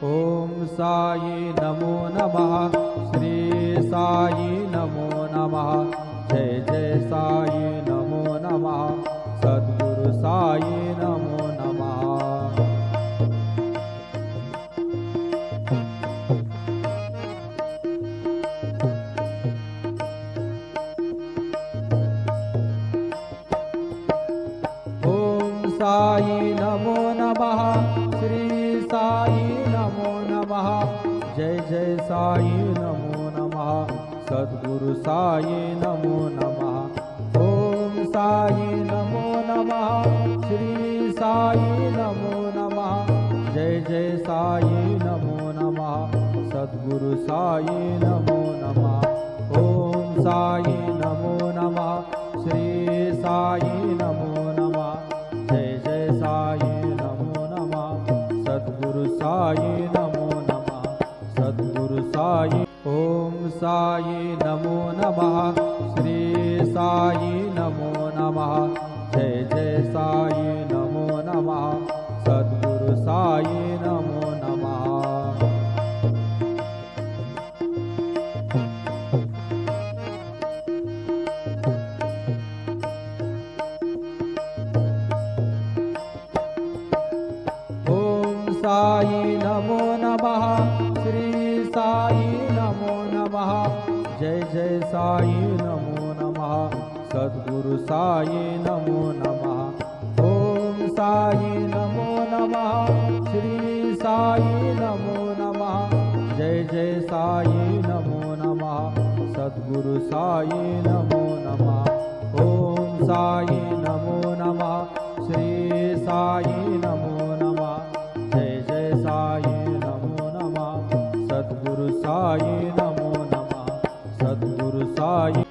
ओम साई नमो नमः। श्री साई नमो नमः। जय जय साई नमो नमः। सद्गुरु साई नमो नमः। ओम साई नमो नमः। श्री साई नमो नमः। जय जय साई नमो नमः। सद्गुरु साई नमो नमः। ओम साई नमो नमः। श्री साई नमो नमः। जय जय साई नमो नमः। सद्गुरु साई नमो नमः। ओम साई नमो नमः। श्री साई नमो नमः। जय जय साई नमो नमः। सद्गुरु साई नमो नमः। सद्गुरु साई। ओम साई नमो नमः। श्री साई नमो नमः। जय जय साई नमो नमः। सद्गुरु साई नमो नमः। साई नमो नमः। श्री साई नमो नमः। जय जय साई नमो नमः। सद्गुरु साई नमो नमः। ओम साई नमो नमः। श्री साई नमो नमः। जय जय साई नमो नमः। सद्गुरु साई नमो नमः। ओम साई नमो नमः। श्री साई नमो नमः। जय जय साई नमो नमः। सद्गुरु साई नमो नमः। सद्गुरु साई।